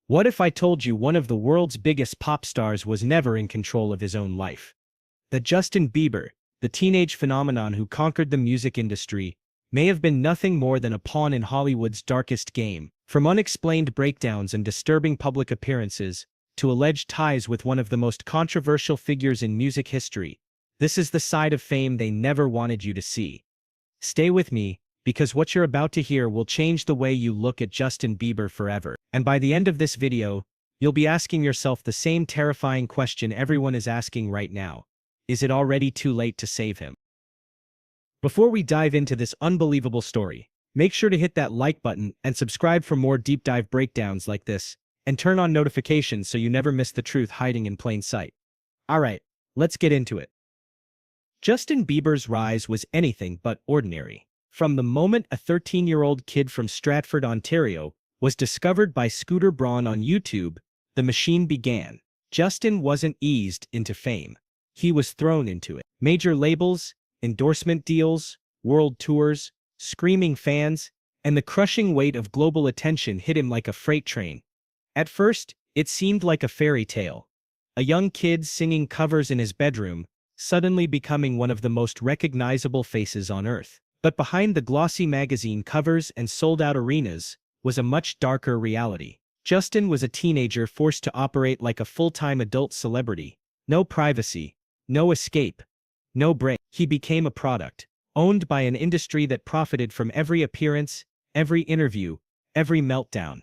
What if I told you one of the world's biggest pop stars was never in control of his own life? That Justin Bieber, the teenage phenomenon who conquered the music industry, may have been nothing more than a pawn in Hollywood's darkest game. From unexplained breakdowns and disturbing public appearances, to alleged ties with one of the most controversial figures in music history, this is the side of fame they never wanted you to see. Stay with me, because what you're about to hear will change the way you look at Justin Bieber forever. And by the end of this video, you'll be asking yourself the same terrifying question everyone is asking right now. Is it already too late to save him? Before we dive into this unbelievable story, make sure to hit that like button and subscribe for more deep dive breakdowns like this, and turn on notifications so you never miss the truth hiding in plain sight. Alright, let's get into it. Justin Bieber's rise was anything but ordinary. From the moment a 13-year-old kid from Stratford, Ontario, was discovered by Scooter Braun on YouTube, the machine began. Justin wasn't eased into fame. He was thrown into it. Major labels, endorsement deals, world tours, screaming fans, and the crushing weight of global attention hit him like a freight train. At first, it seemed like a fairy tale. A young kid singing covers in his bedroom, suddenly becoming one of the most recognizable faces on earth. But behind the glossy magazine covers and sold-out arenas was a much darker reality. Justin was a teenager forced to operate like a full-time adult celebrity. No privacy, no escape, no break. He became a product, owned by an industry that profited from every appearance, every interview, every meltdown.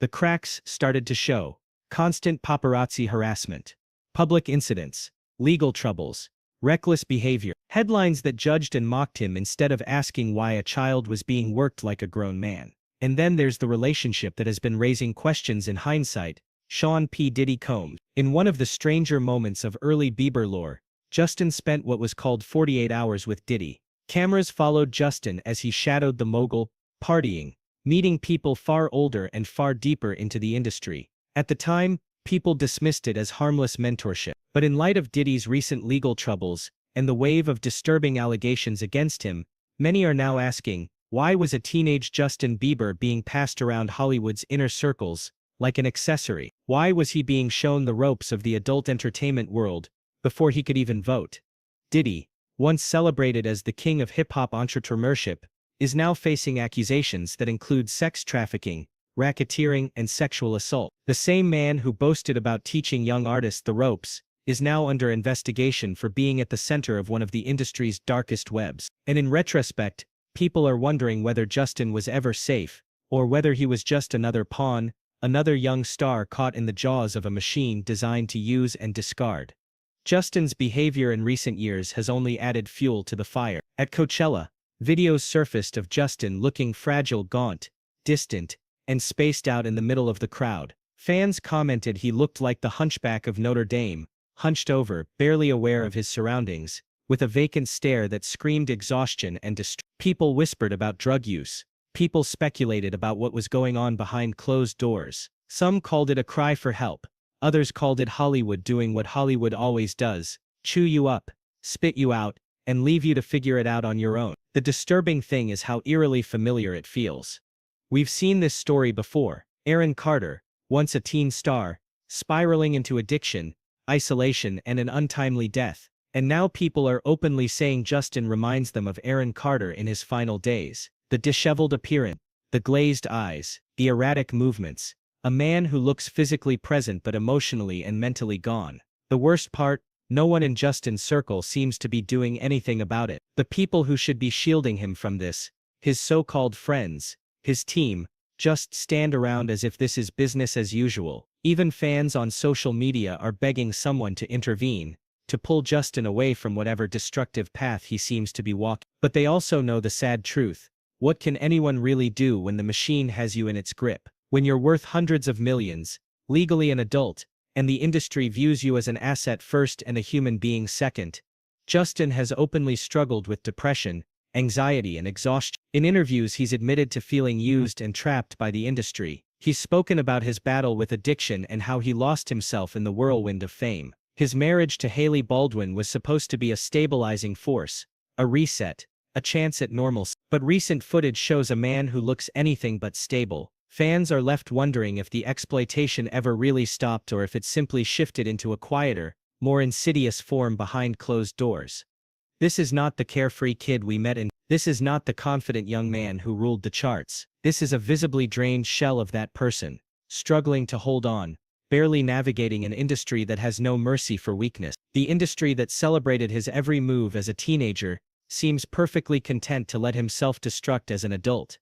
The cracks started to show: constant paparazzi harassment, public incidents, legal troubles, reckless behavior, headlines that judged and mocked him instead of asking why a child was being worked like a grown man. And then there's the relationship that has been raising questions in hindsight: Sean P. Diddy Combs. In one of the stranger moments of early Bieber lore, Justin spent what was called 48 hours with Diddy. Cameras followed Justin as he shadowed the mogul, partying, meeting people far older and far deeper into the industry. At the time, people dismissed it as harmless mentorship. But in light of Diddy's recent legal troubles and the wave of disturbing allegations against him, many are now asking, why was a teenage Justin Bieber being passed around Hollywood's inner circles like an accessory? Why was he being shown the ropes of the adult entertainment world before he could even vote? Diddy, once celebrated as the king of hip-hop entrepreneurship, is now facing accusations that include sex trafficking, racketeering, and sexual assault. The same man who boasted about teaching young artists the ropes is now under investigation for being at the center of one of the industry's darkest webs. And in retrospect, people are wondering whether Justin was ever safe, or whether he was just another pawn, another young star caught in the jaws of a machine designed to use and discard. Justin's behavior in recent years has only added fuel to the fire. At Coachella, videos surfaced of Justin looking fragile, gaunt, distant, and spaced out in the middle of the crowd. Fans commented he looked like the Hunchback of Notre Dame, hunched over, barely aware of his surroundings, with a vacant stare that screamed exhaustion and distress. People whispered about drug use. People speculated about what was going on behind closed doors. Some called it a cry for help. Others called it Hollywood doing what Hollywood always does: chew you up, spit you out, and leave you to figure it out on your own. The disturbing thing is how eerily familiar it feels. We've seen this story before. Aaron Carter, once a teen star, spiraling into addiction, isolation, and an untimely death. And now people are openly saying Justin reminds them of Aaron Carter in his final days. The disheveled appearance, the glazed eyes, the erratic movements. A man who looks physically present but emotionally and mentally gone. The worst part, no one in Justin's circle seems to be doing anything about it. The people who should be shielding him from this, his so-called friends, his team, just stand around as if this is business as usual. Even fans on social media are begging someone to intervene, to pull Justin away from whatever destructive path he seems to be walking. But they also know the sad truth. What can anyone really do when the machine has you in its grip? When you're worth hundreds of millions, legally an adult, and the industry views you as an asset first and a human being second? Justin has openly struggled with depression, anxiety, and exhaustion. In interviews, he's admitted to feeling used and trapped by the industry. He's spoken about his battle with addiction and how he lost himself in the whirlwind of fame. His marriage to Hailey Baldwin was supposed to be a stabilizing force, a reset, a chance at normalcy. But recent footage shows a man who looks anything but stable. Fans are left wondering if the exploitation ever really stopped or if it simply shifted into a quieter, more insidious form behind closed doors. This is not the carefree kid we met in. This is not the confident young man who ruled the charts. This is a visibly drained shell of that person, struggling to hold on, barely navigating an industry that has no mercy for weakness. The industry that celebrated his every move as a teenager seems perfectly content to let him self-destruct as an adult.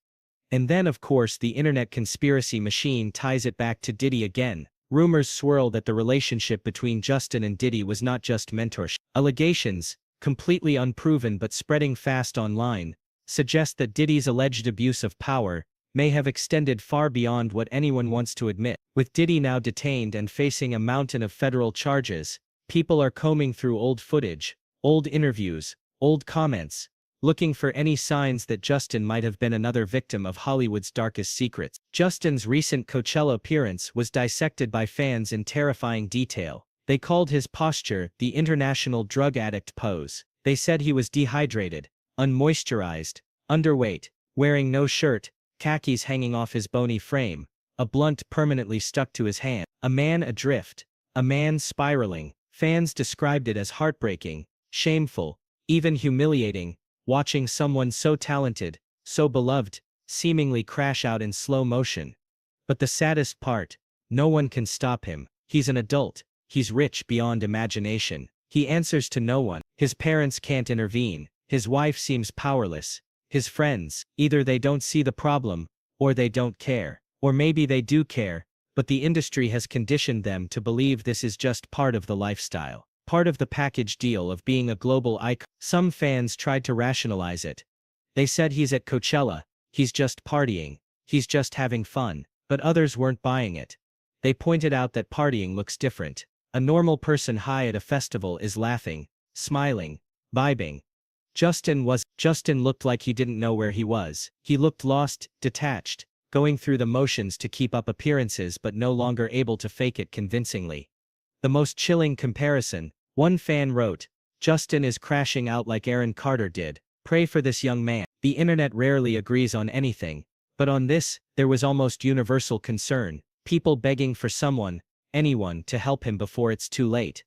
And then of course the internet conspiracy machine ties it back to Diddy again. Rumors swirl that the relationship between Justin and Diddy was not just mentorship. Allegations, completely unproven but spreading fast online, suggest that Diddy's alleged abuse of power may have extended far beyond what anyone wants to admit. With Diddy now detained and facing a mountain of federal charges, people are combing through old footage, old interviews, old comments, looking for any signs that Justin might have been another victim of Hollywood's darkest secrets. Justin's recent Coachella appearance was dissected by fans in terrifying detail. They called his posture the international drug addict pose. They said he was dehydrated, unmoisturized, underweight, wearing no shirt, khakis hanging off his bony frame, a blunt permanently stuck to his hand. A man adrift, a man spiraling. Fans described it as heartbreaking, shameful, even humiliating, watching someone so talented, so beloved, seemingly crash out in slow motion. But the saddest part, no one can stop him. He's an adult, he's rich beyond imagination. He answers to no one. His parents can't intervene, his wife seems powerless. His friends, either they don't see the problem, or they don't care. Or maybe they do care, but the industry has conditioned them to believe this is just part of the lifestyle. Part of the package deal of being a global icon. Some fans tried to rationalize it. They said he's at Coachella, he's just partying, he's just having fun, but others weren't buying it. They pointed out that partying looks different. A normal person high at a festival is laughing, smiling, vibing. Justin looked like he didn't know where he was. He looked lost, detached, going through the motions to keep up appearances but no longer able to fake it convincingly. The most chilling comparison, one fan wrote, "Justin is crashing out like Aaron Carter did. Pray for this young man." The internet rarely agrees on anything, but on this, there was almost universal concern, people begging for someone, anyone, to help him before it's too late.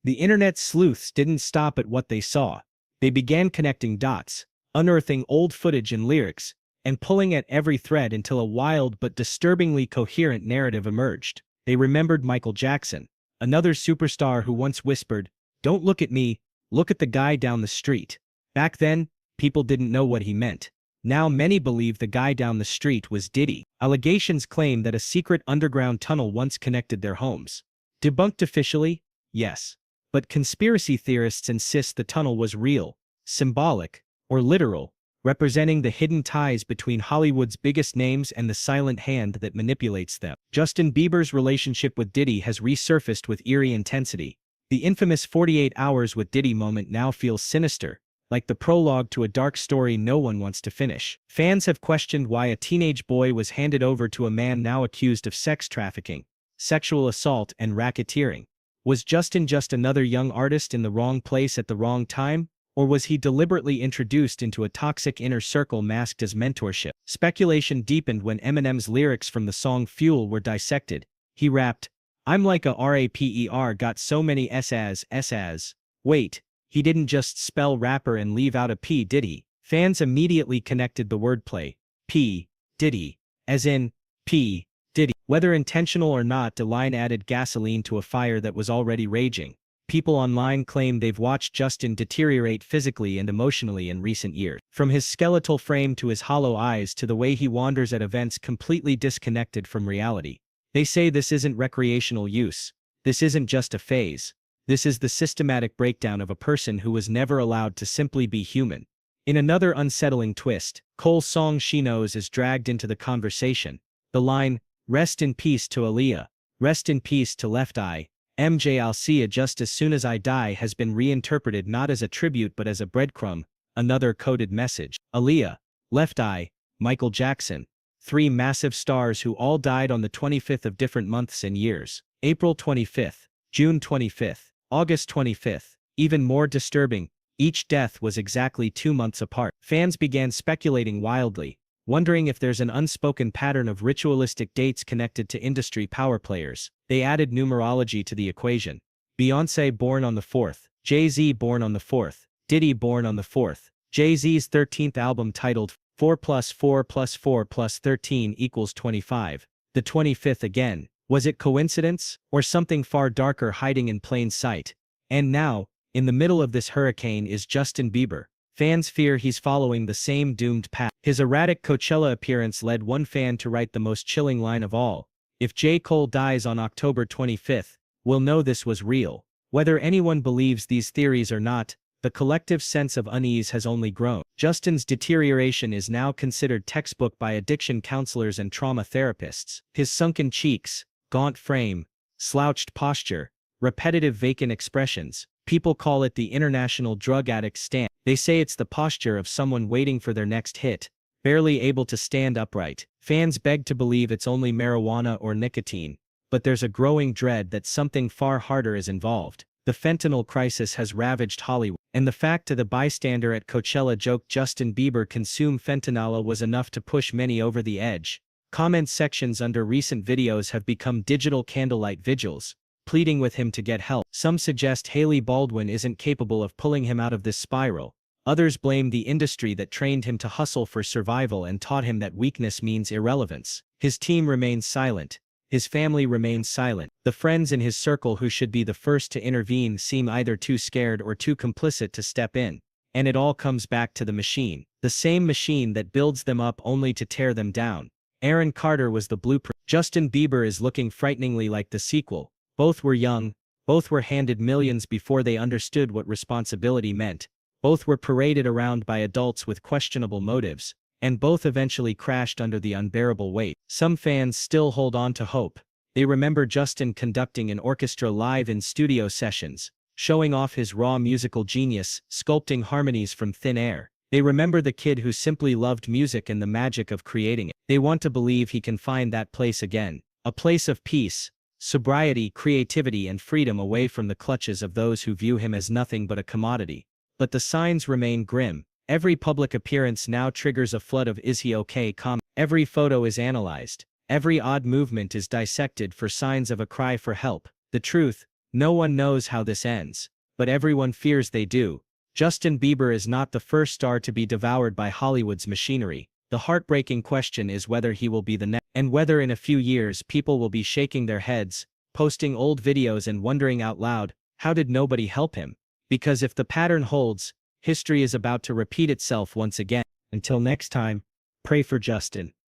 The internet sleuths didn't stop at what they saw. They began connecting dots, unearthing old footage and lyrics, and pulling at every thread until a wild but disturbingly coherent narrative emerged. They remembered Michael Jackson, another superstar who once whispered, "Don't look at me, look at the guy down the street." Back then, people didn't know what he meant. Now many believe the guy down the street was Diddy. Allegations claim that a secret underground tunnel once connected their homes. Debunked officially? Yes. But conspiracy theorists insist the tunnel was real, symbolic, or literal, representing the hidden ties between Hollywood's biggest names and the silent hand that manipulates them. Justin Bieber's relationship with Diddy has resurfaced with eerie intensity. The infamous 48 Hours with Diddy moment now feels sinister, like the prologue to a dark story no one wants to finish. Fans have questioned why a teenage boy was handed over to a man now accused of sex trafficking, sexual assault, and racketeering. Was Justin just another young artist in the wrong place at the wrong time? Or was he deliberately introduced into a toxic inner circle masked as mentorship? Speculation deepened when Eminem's lyrics from the song Fuel were dissected. He rapped, "I'm like a rapper, got so many S as. Wait, he didn't just spell rapper and leave out a P, did he?" Fans immediately connected the wordplay, P, Diddy, as in, P, Diddy. Whether intentional or not, the line added gasoline to a fire that was already raging. People online claim they've watched Justin deteriorate physically and emotionally in recent years. From his skeletal frame to his hollow eyes to the way he wanders at events completely disconnected from reality. They say this isn't recreational use. This isn't just a phase. This is the systematic breakdown of a person who was never allowed to simply be human. In another unsettling twist, Cole's song She Knows is dragged into the conversation. The line, "Rest in peace to Aaliyah, rest in peace to Left Eye, MJ I'll see ya just as soon as I die," has been reinterpreted not as a tribute but as a breadcrumb, another coded message. Aaliyah, Left Eye, Michael Jackson. Three massive stars who all died on the 25th of different months and years. April 25th, June 25th, August 25th. Even more disturbing, each death was exactly 2 months apart. Fans began speculating wildly. wondering if there's an unspoken pattern of ritualistic dates connected to industry power players. They added numerology to the equation. Beyoncé born on the 4th, Jay-Z born on the 4th, Diddy born on the 4th. Jay-Z's 13th album titled 4 plus 4 plus 4 plus 13 equals 25. The 25th again. Was it coincidence, or something far darker hiding in plain sight? And now, in the middle of this hurricane is Justin Bieber. Fans fear he's following the same doomed path. His erratic Coachella appearance led one fan to write the most chilling line of all. If J. Cole dies on October 25th, we'll know this was real. Whether anyone believes these theories or not, the collective sense of unease has only grown. Justin's deterioration is now considered textbook by addiction counselors and trauma therapists. His sunken cheeks, gaunt frame, slouched posture, repetitive vacant expressions. People call it the international drug addict stance. They say it's the posture of someone waiting for their next hit, barely able to stand upright. Fans beg to believe it's only marijuana or nicotine, but there's a growing dread that something far harder is involved. The fentanyl crisis has ravaged Hollywood, and the fact that the bystander at Coachella joked Justin Bieber consumed fentanyl was enough to push many over the edge. Comment sections under recent videos have become digital candlelight vigils, pleading with him to get help. Some suggest Hailey Baldwin isn't capable of pulling him out of this spiral. Others blame the industry that trained him to hustle for survival and taught him that weakness means irrelevance. His team remains silent. His family remains silent. The friends in his circle who should be the first to intervene seem either too scared or too complicit to step in. And it all comes back to the machine. The same machine that builds them up only to tear them down. Aaron Carter was the blueprint. Justin Bieber is looking frighteningly like the sequel. Both were young. Both were handed millions before they understood what responsibility meant. Both were paraded around by adults with questionable motives. And both eventually crashed under the unbearable weight. Some fans still hold on to hope. They remember Justin conducting an orchestra live in studio sessions, showing off his raw musical genius, sculpting harmonies from thin air. They remember the kid who simply loved music and the magic of creating it. They want to believe he can find that place again. A place of peace, sobriety, creativity, and freedom away from the clutches of those who view him as nothing but a commodity. But the signs remain grim. Every public appearance now triggers a flood of "is he okay?" comments. Every photo is analyzed. Every odd movement is dissected for signs of a cry for help. The truth, no one knows how this ends. But everyone fears they do. Justin Bieber is not the first star to be devoured by Hollywood's machinery. The heartbreaking question is whether he will be the next, and whether in a few years people will be shaking their heads, posting old videos and wondering out loud, how did nobody help him? Because if the pattern holds, history is about to repeat itself once again. Until next time, pray for Justin.